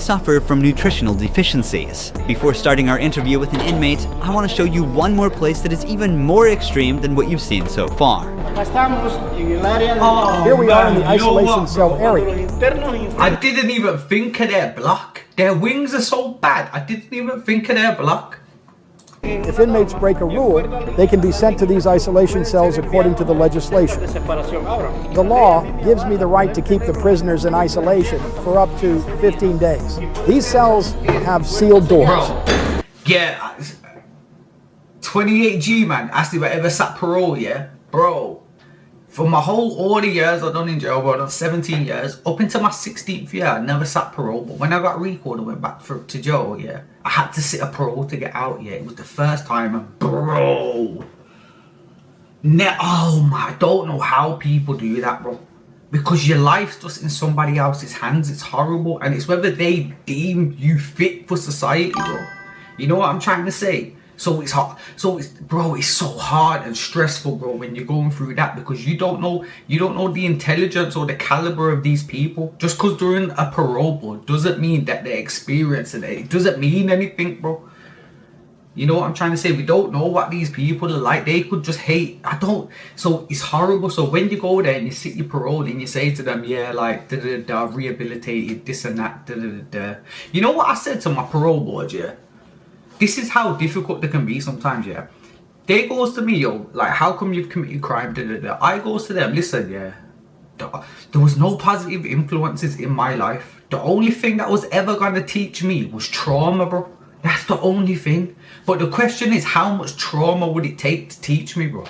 suffer from nutritional deficiencies. Before starting our interview with an inmate, I want to show you one more place that is even more extreme than what you've seen so far. Here we are in the isolation cell area. I didn't even think of their block. Their wings are so bad, I didn't even think of their block. If inmates break a rule, they can be sent to these isolation cells according to the legislation. The law gives me the right to keep the prisoners in isolation for up to 15 days. These cells have sealed doors. Bro, yeah, 28G man, asked if I ever sat parole, yeah? Bro, for my all the years I've done in jail, bro, I've done 17 years, up until my 16th year, I never sat parole. But when I got recalled and went back to jail, yeah, I had to sit a parole to get out, yeah. It was the first time, and bro. Oh my, I don't know how people do that, bro. Because your life's just in somebody else's hands. It's horrible. And it's whether they deem you fit for society, bro. You know what I'm trying to say? So it's hard. So it's, bro, it's so hard and stressful, bro, when you're going through that, because you don't know the intelligence or the caliber of these people. Just because they're in a parole board doesn't mean that they're experiencing it. It doesn't mean anything, bro. You know what I'm trying to say? We don't know what these people are like. They could just hate. So it's horrible. So when you go there and you sit your parole and you say to them, yeah, like, rehabilitated, this and that, You know what I said to my parole board, yeah? This is how difficult they can be sometimes, yeah. They goes to me, yo, like, how come you've committed crime, I goes to them, listen, yeah, there was no positive influences in my life. The only thing that was ever gonna teach me was trauma, bro. That's the only thing. But the question is, how much trauma would it take to teach me, bro?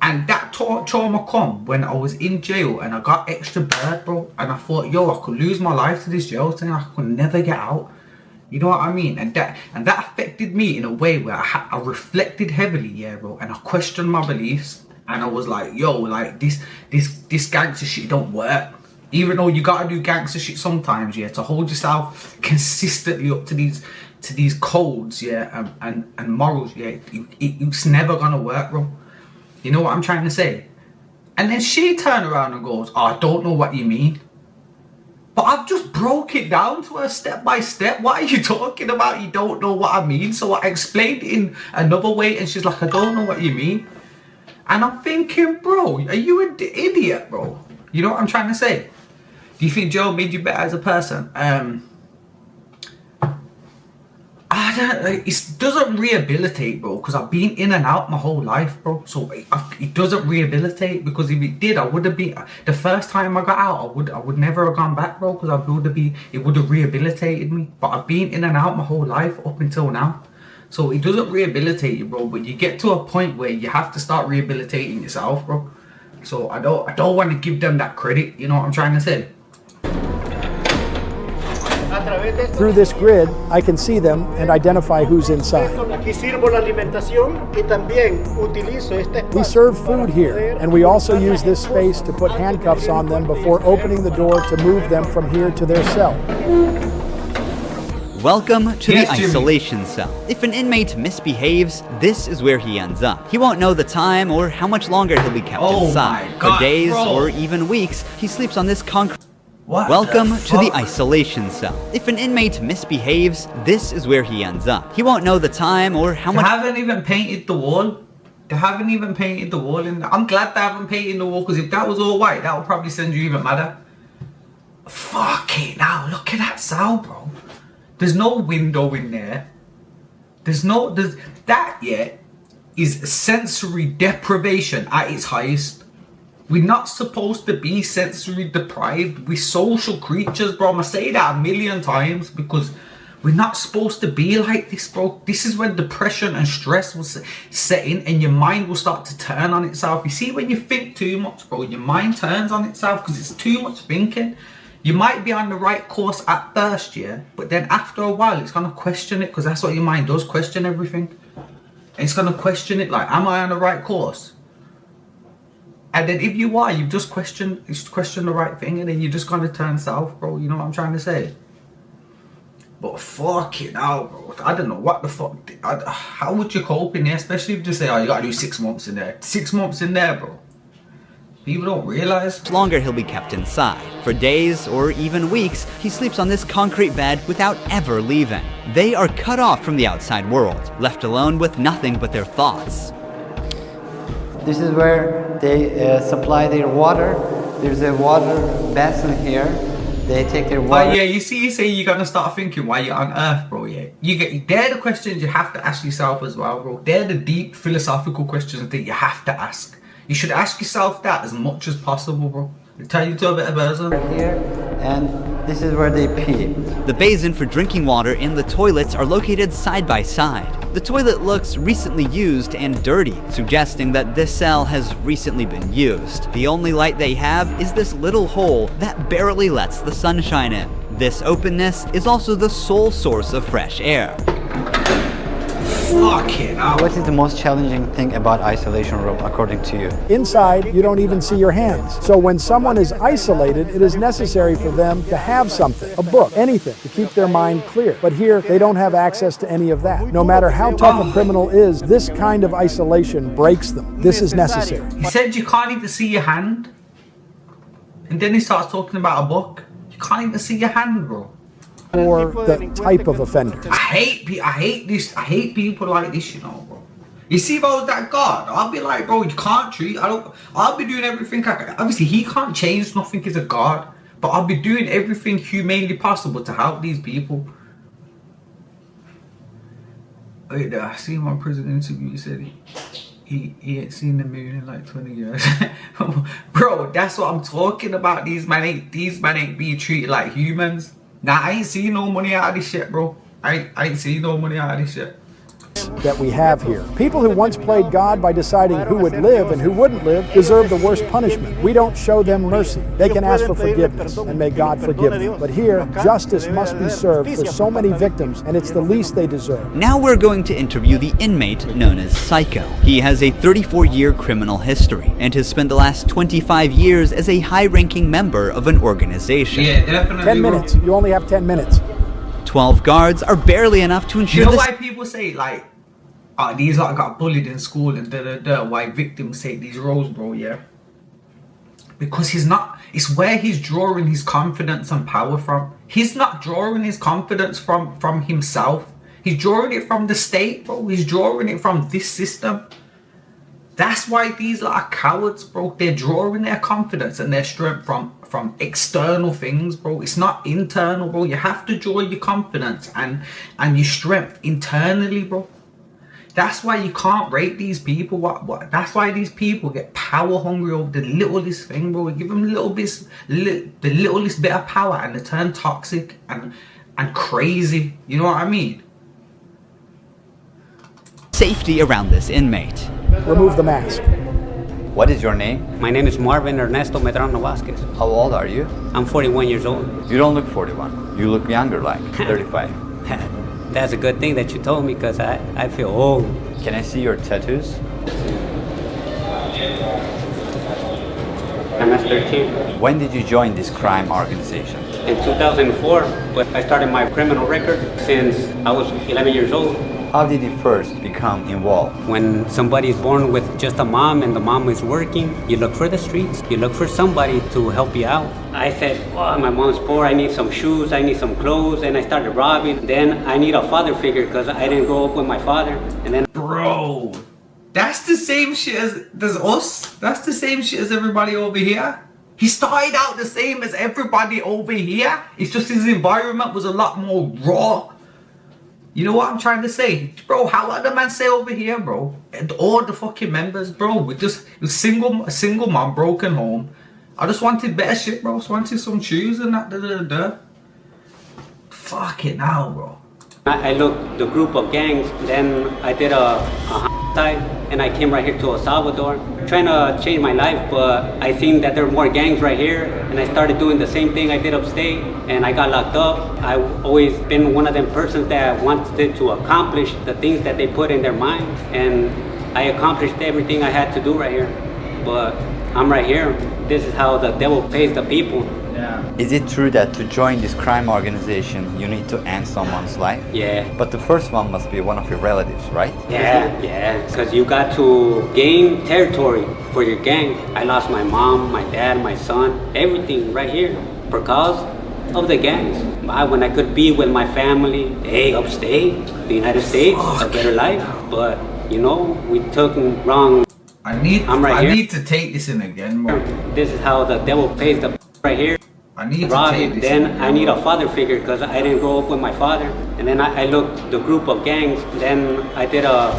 And that trauma come when I was in jail and I got extra bird, bro. And I thought, yo, I could lose my life to this jail thing. I could never get out. You know what I mean? And that affected me in a way where I reflected heavily, yeah, bro. And I questioned my beliefs. And I was like, yo, like, this gangster shit don't work. Even though you gotta do gangster shit sometimes, yeah, to hold yourself consistently up to these codes, yeah, and morals, yeah, it's never gonna work, bro. You know what I'm trying to say? And then she turned around and goes, oh, I don't know what you mean. But I've just broke it down to her step by step. What are you talking about? You don't know what I mean? So I explained it in another way, and she's like, I don't know what you mean. And I'm thinking, bro, are you an idiot, bro? You know what I'm trying to say? Do you think Joe made you better as a person? It doesn't rehabilitate, bro, because I've been in and out my whole life, bro. So it doesn't rehabilitate, because if it did, I would have been, the first time I got out, I would never have gone back, bro, because it would have rehabilitated me. But I've been in and out my whole life up until now. So it doesn't rehabilitate you, bro, but you get to a point where you have to start rehabilitating yourself, bro. So I don't want to give them that credit, you know what I'm trying to say? Through this grid, I can see them and identify who's inside. We serve food here, and we also use this space to put handcuffs on them before opening the door to move them from here to their cell. Welcome to the isolation cell. If an inmate misbehaves, this is where he ends up. He won't know the time or how much longer he'll be kept inside. For days or even weeks, he sleeps on this concrete. Welcome to the isolation cell. If an inmate misbehaves, this is where he ends up. He won't know the time or how much. They haven't even painted the wall. They haven't even painted the wall in there. I'm glad they haven't painted the wall, because if that was all white, that would probably send you even madder. Fuck it now. Look at that cell, bro. There's no window in there. That yet is sensory deprivation at its highest. We're not supposed to be sensory deprived. We're social creatures, bro. I'm gonna say that a million times, because we're not supposed to be like this, bro. This is when depression and stress will set in, and your mind will start to turn on itself. You see, when you think too much, bro, your mind turns on itself because it's too much thinking. You might be on the right course at first, yeah, but then after a while, it's gonna question it, because that's what your mind does, question everything. And it's gonna question it, like, am I on the right course? And then if you are, you've just questioned the right thing, and then you're just gonna turn south, bro. You know what I'm trying to say? But fuck it now, bro. I don't know what the fuck. How would you cope in there? Especially if you say, oh, you gotta do 6 months in there. 6 months in there, bro. People don't realize. Longer he'll be kept inside. For days or even weeks, he sleeps on this concrete bed without ever leaving. They are cut off from the outside world, left alone with nothing but their thoughts. This is where they supply their water. There's a water basin here. They take their water. Yeah, you say you're gonna start thinking why you're on Earth, bro. Yeah, they're the questions you have to ask yourself as well, bro. They're the deep philosophical questions that you have to ask. You should ask yourself that as much as possible, bro. I'll tell you to a bit about it. Here, and this is where they pee. The basin for drinking water and the toilets are located side by side. The toilet looks recently used and dirty, suggesting that this cell has recently been used. The only light they have is this little hole that barely lets the sunshine in. This openness is also the sole source of fresh air. Fucking hell. What is the most challenging thing about isolation room, according to you? Inside, you don't even see your hands. So when someone is isolated, it is necessary for them to have something, a book, anything, to keep their mind clear. But here, they don't have access to any of that. No matter how tough a criminal is, this kind of isolation breaks them. This is necessary. He said you can't even see your hand. And then he starts talking about a book. You can't even see your hand, bro. Or the type of offender. I hate people like this, you know, bro. You see, if I was that guard, I'll be like, bro, you can't treat. I'll be doing everything. Obviously, he can't change nothing as a guard, but I'll be doing everything humanely possible to help these people. Wait, I seen one prison interview. He said he ain't seen the moon in like 20 years. Bro, that's what I'm talking about. These man ain't being treated like humans. Nah, I ain't seen no money out of this shit, bro. I ain't seen no money out of this shit. That we have here. People who once played God by deciding who would live and who wouldn't live deserve the worst punishment. We don't show them mercy. They can ask for forgiveness, and may God forgive them. But here, justice must be served for so many victims, and it's the least they deserve. Now we're going to interview the inmate known as Psycho. He has a 34-year criminal history and has spent the last 25 years as a high-ranking member of an organization. Yeah, definitely. 10 minutes. You only have 10 minutes. 12 guards are barely enough to ensure You know this. why people say, like, these lot got bullied in school and why victims take these roles, bro, yeah? Because it's where he's drawing his confidence and power from. He's not drawing his confidence from himself. He's drawing it from the state, bro. He's drawing it from this system. That's why these lot are cowards, bro. They're drawing their confidence and their strength from external things, bro. It's not internal, bro. You have to draw your confidence and your strength internally, bro. That's why you can't rate these people. That's why these people get power hungry over the littlest thing, bro. We give them the littlest bit of power and they turn toxic and crazy. You know what I mean? Safety around this inmate. Remove the mask. What is your name? My name is Marvin Ernesto Medrano Vasquez. How old are you? I'm 41 years old. You don't look 41. You look younger, like 35. That's a good thing that you told me because I feel old. Can I see your tattoos? MS-13. When did you join this crime organization? In 2004, but I started my criminal record since I was 11 years old. How did you first become involved? When somebody is born with just a mom and the mom is working, you look for the streets. You look for somebody to help you out. I said, well, my mom's poor, I need some shoes, I need some clothes, and I started robbing. Then I need a father figure because I didn't grow up with my father. And then, bro, that's the same shit as us. That's the same shit as everybody over here. He started out the same as everybody over here. It's just his environment was a lot more raw. You know what I'm trying to say? Bro, how other man say over here, bro? And all the fucking members, bro, it was a single mom, broken home. I just wanted better shit, bro. I just wanted some shoes and that, Fucking hell, bro. I looked the group of gangs, then I did a side, and I came right here to El Salvador, trying to change my life, but I seen that there were more gangs right here, and I started doing the same thing I did upstate, and I got locked up. I've always been one of them persons that wanted to accomplish the things that they put in their mind, and I accomplished everything I had to do right here, but I'm right here. This is how the devil pays the people. Is it true that to join this crime organization, you need to end someone's life? Yeah. But the first one must be one of your relatives, right? Yeah, because you got to gain territory for your gang. I lost my mom, my dad, my son, everything right here because of the gangs. When I could be with my family, hey, upstate, the United States, a better life. But, you know, we took wrong. I need to take this in again, bro. This is how the devil pays the right here. I need to take this Then in. I need a father figure because I didn't grow up with my father. And then I looked the group of gangs. Then I did a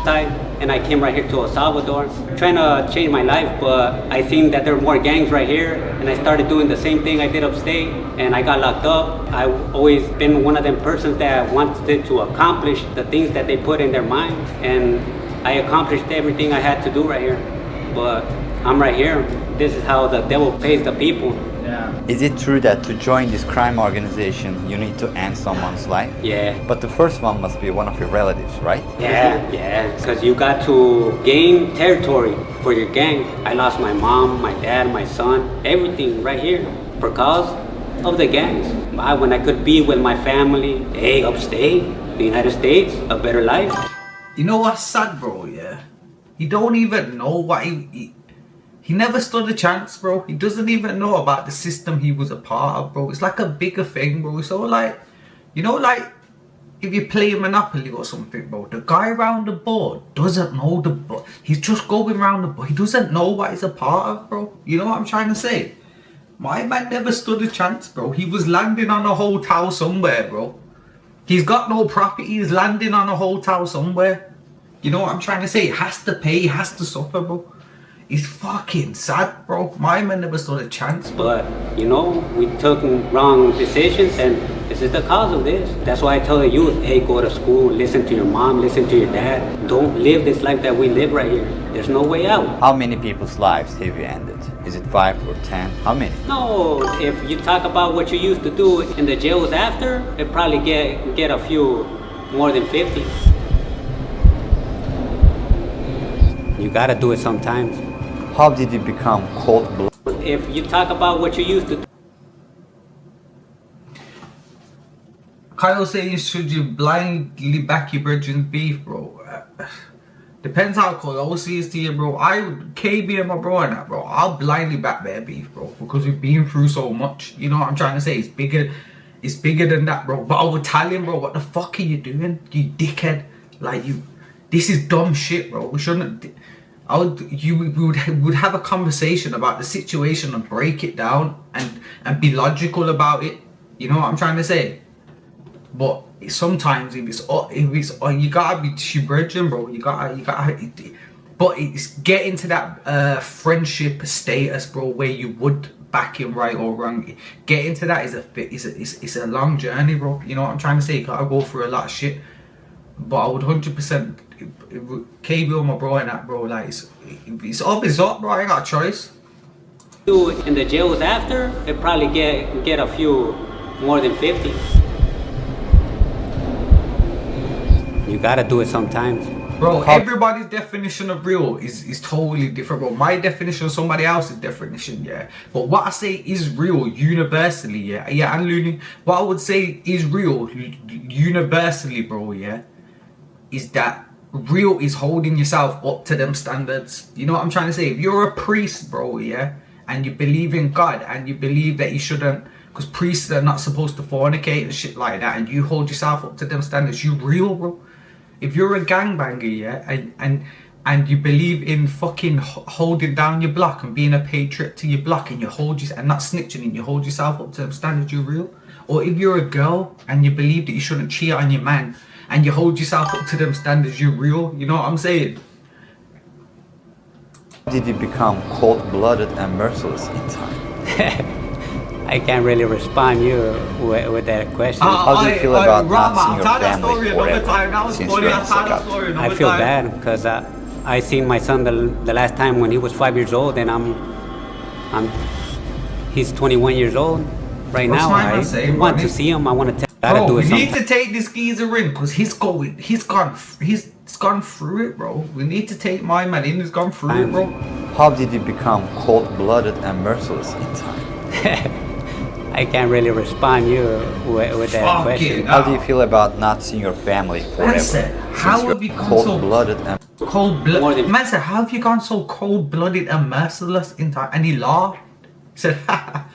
side and I came right here to El Salvador trying to change my life, but I think that there are more gangs right here, and I started doing the same thing I did upstate, and I got locked up. I've always been one of them persons that wanted to accomplish the things that they put in their mind, and I accomplished everything I had to do right here. But I'm right here. This is how the devil pays the people. Is it true that to join this crime organization, you need to end someone's life? Yeah. But the first one must be one of your relatives, right? Yeah, because you got to gain territory for your gang. I lost my mom, my dad, my son, everything right here because of the gangs. When I could be with my family, hey, upstate, the United States, a better life. You know what's sad, bro, yeah? He don't even know what he never stood a chance, bro. He doesn't even know about the system he was a part of, bro. It's like a bigger thing, bro. So like, you know, like if you play Monopoly or something, bro, the guy around the board doesn't know the board. He's just going around the board. He doesn't know what he's a part of, bro. You know what I'm trying to say? My man never stood a chance, bro. He was landing on a hotel somewhere, bro. He's got no property. He's landing on a hotel somewhere. You know what I'm trying to say? He has to pay. He has to suffer, bro. It's fucking sad, bro. My man never stood a chance, but you know, we took wrong decisions, and this is the cause of this. That's why I tell the youth, hey, go to school, listen to your mom, listen to your dad. Don't live this life that we live right here. There's no way out. How many people's lives have you ended? Is it 5 or 10? How many? No, if you talk about what you used to do in the jails after, it probably get a few more than 50. You gotta do it sometimes. How did you become cold-blooded? If you talk about what you used to do. Kyle saying, should you blindly back your brethren's beef, bro? Depends how close he is to you, bro. KB and my bro and that, bro, I'll blindly back their beef, bro, because we've been through so much. You know what I'm trying to say? It's bigger than that, bro. But I would tell him, bro, what the fuck are you doing, you dickhead? Like, this is dumb shit, bro. We shouldn't. We would have a conversation about the situation and break it down and be logical about it. You know what I'm trying to say? But sometimes if it's you gotta be your brethren, bro. You gotta. But it's getting to that friendship status, bro, where you would back him right or wrong. Getting to that is a long journey, bro. You know what I'm trying to say? You gotta go through a lot of shit. But I would 100% KB or my bro and that, bro. Like it's up, bro. I ain't got a choice. In the jails after, it probably get a few more than 50. You gotta do it sometimes. Bro, everybody's definition of real is totally different, bro. My definition of somebody else's definition, yeah. But what I say is real universally, yeah. Yeah, and Looney, what I would say is real universally, bro, yeah, is that real is holding yourself up to them standards. You know what I'm trying to say? If you're a priest, bro, yeah, and you believe in God and you believe that you shouldn't, because priests are not supposed to fornicate and shit like that, and you hold yourself up to them standards, you real, bro. If you're a gangbanger, yeah, and you believe in fucking holding down your block and being a patriot to your block, and you hold your, and not snitching, and you hold yourself up to them standards, you real. Or if you're a girl and you believe that you shouldn't cheat on your man, and you hold yourself up to them standards, you real. You know what I'm saying? Did you become cold-blooded and merciless in time? I can't really respond you with that question. How do you feel about not seeing your family forever since you're in CECOT? I feel bad because I seen my son the last time when he was 5 years old, and he's 21 years old right now. I want to see him. I want to bro, do it. We need to take this geezer in because he's gone through it, bro. We need to take my man in. He's gone through it, bro. How did you become cold-blooded and merciless in time? I can't really respond you with that question. How do you feel about not seeing your family forever? Man said, how have you gone so cold-blooded and cold-blooded? Man said, how have you gone so cold-blooded and merciless in time? And he laughed. He said, I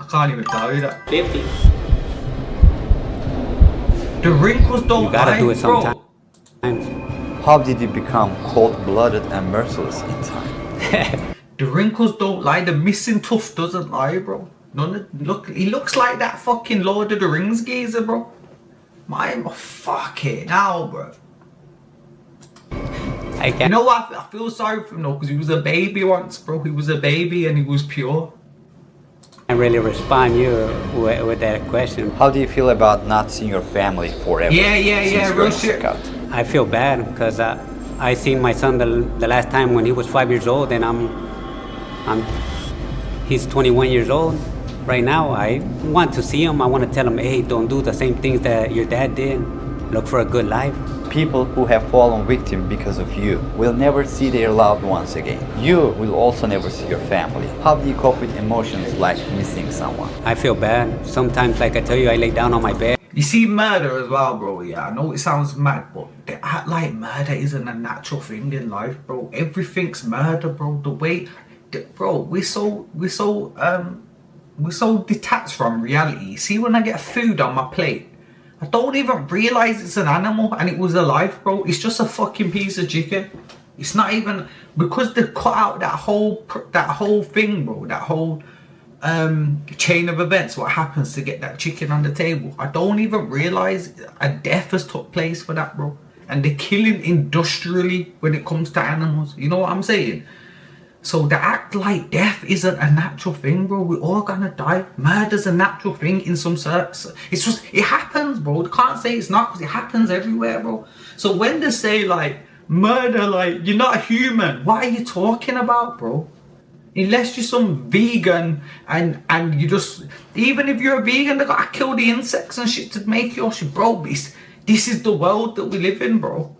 can't even tell you that. 50. The wrinkles don't You gotta lie, do it bro. sometimes. how did you become cold-blooded and merciless in time? The wrinkles don't lie. The missing tooth doesn't lie, bro. He looks like that fucking Lord of the Rings geezer, bro. Fuck it now, bro. I You can't. know what? I feel sorry for him though, because he was a baby once, bro. He was a baby and he was pure. Can't really respond you with that question. How do you feel about not seeing your family forever? Yeah, since real you're shit. CECOT? I feel bad because I seen my son the last time when he was 5 years old, and he's 21 years old right now. I want to see him. I want to tell him, hey, don't do the same things that your dad did. Look for a good life. People who have fallen victim because of you will never see their loved ones again. You will also never see your family. How do you cope with emotions like missing someone? I feel bad. Sometimes, like I tell you, I lay down on my bed. You see murder as well, bro. Yeah, I know it sounds mad, but they act like murder isn't a natural thing in life, bro. Everything's murder, bro. The way, bro, we're so detached from reality. See, when I get food on my plate, I don't even realize it's an animal and it was alive, bro. It's just a fucking piece of chicken. It's not even, because they cut out that whole thing, bro. That whole chain of events. What happens to get that chicken on the table? I don't even realize a death has took place for that, bro. And they're killing industrially when it comes to animals. You know what I'm saying? So to act like death isn't a natural thing, bro. We're all gonna die. Murder's a natural thing in some sense. It's just, it happens, bro. They can't say it's not, because it happens everywhere, bro. So when they say like murder, like you're not a human, what are you talking about, bro? Unless you're some vegan and you just, even if you're a vegan, they gotta kill the insects and shit to make your shit, bro. This is the world that we live in, bro.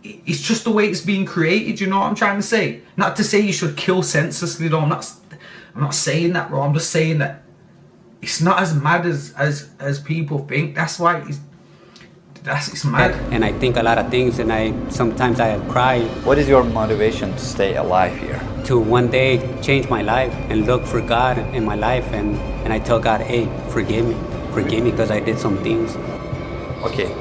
It's just the way it's being created, you know what I'm trying to say? Not to say you should kill senselessly, though. I'm not saying that, bro. I'm just saying that it's not as mad as people think. That's why it's mad. And I think a lot of things, and sometimes I cry What is your motivation to stay alive here? to one day change my life and look for God in my life, and I tell God, hey, forgive me because I did some things. Okay.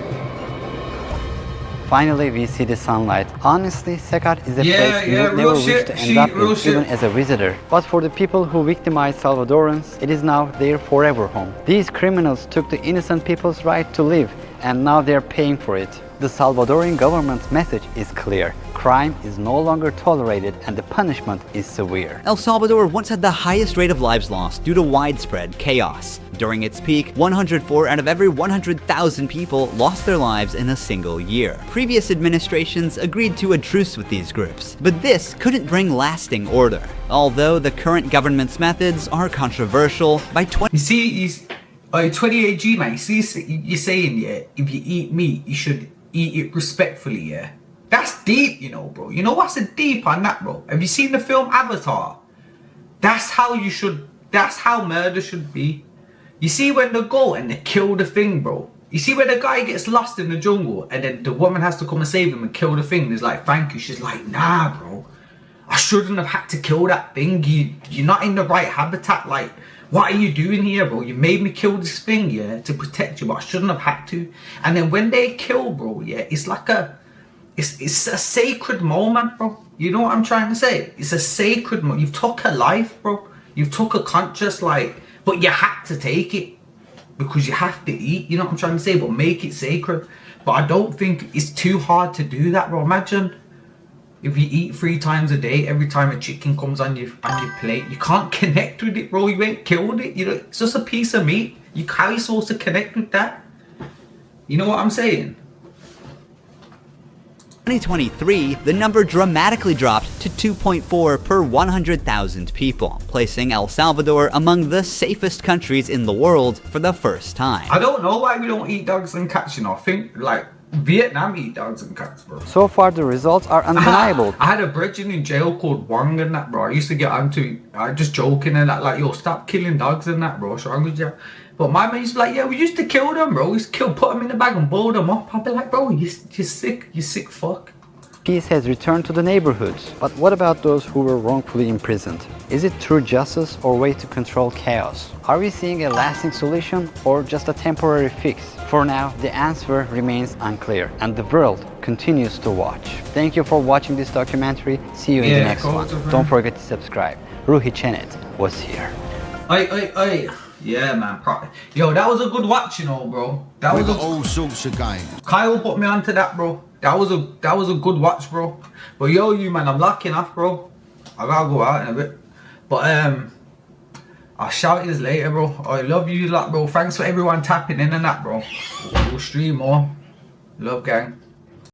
Finally, we see the sunlight. Honestly, CECOT is a place you would never real wish shit, to end up in, real shit. even as a visitor. But for the people who victimized Salvadorans, it is now their forever home. These criminals took the innocent people's right to live, and now they're paying for it. The Salvadorian government's message is clear. Crime is no longer tolerated and the punishment is severe. El Salvador once had the highest rate of lives lost due to widespread chaos. During its peak, 104 out of every 100,000 people lost their lives in a single year. Previous administrations agreed to a truce with these groups, but this couldn't bring lasting order. Although the current government's methods are controversial, by You see, 28G, man. You see, you're saying, yeah, if you eat meat, you should eat it respectfully, yeah. That's deep, you know, bro. You know what's a deep on that, bro? Have you seen the film Avatar? That's how murder should be. You see when they go and they kill the thing, bro. You see when the guy gets lost in the jungle and then the woman has to come and save him and kill the thing. He's like, thank you. She's like, nah, bro. I shouldn't have had to kill that thing. You're not in the right habitat. Like, what are you doing here, bro? You made me kill this thing, yeah, to protect you, but I shouldn't have had to. And then when they kill, bro, yeah, it's like it's a sacred moment, bro. You know what I'm trying to say? It's a sacred moment. You've took a life, bro. You've took a conscious, like, but you had to take it because you have to eat. You know what I'm trying to say? But make it sacred. But I don't think it's too hard to do that, bro. Imagine if you eat 3 times a day, every time a chicken comes on your plate, you can't connect with it, bro. You ain't killed it. You know, it's just a piece of meat. How are you supposed to connect with that? You know what I'm saying? 2023, the number dramatically dropped to 2.4 per 100,000 people, placing El Salvador among the safest countries in the world for the first time. I don't know why we don't eat dogs and cats, you know. I think, like, Vietnam eat dogs and cats, bro. So far, the results are undeniable. I had a brethren in jail called Wang and that, bro. I used to get onto, just joking and that, like, yo, stop killing dogs and that, bro. What's wrong with you? But my mate used to be like, yeah, we used to kill them, bro. We used to put them in the bag and boil them up. I'd be like, bro, you're sick. You sick fuck. Peace has returned to the neighborhoods. But what about those who were wrongfully imprisoned? Is it true justice or way to control chaos? Are we seeing a lasting solution or just a temporary fix? For now, the answer remains unclear and the world continues to watch. Thank you for watching this documentary. See you in the next one. Don't forget to subscribe. Ruhi Chenet was here. Yeah, man. Yo, that was a good watch, you know, bro. That was all sorts of games. Kyle put me onto that, bro. That was a good watch, bro. But yo, you man, I'm locking off, bro. I gotta go out in a bit. But I'll shout you later, bro. I love you lot, bro. Thanks for everyone tapping in and that, bro. We'll stream more. Love, gang.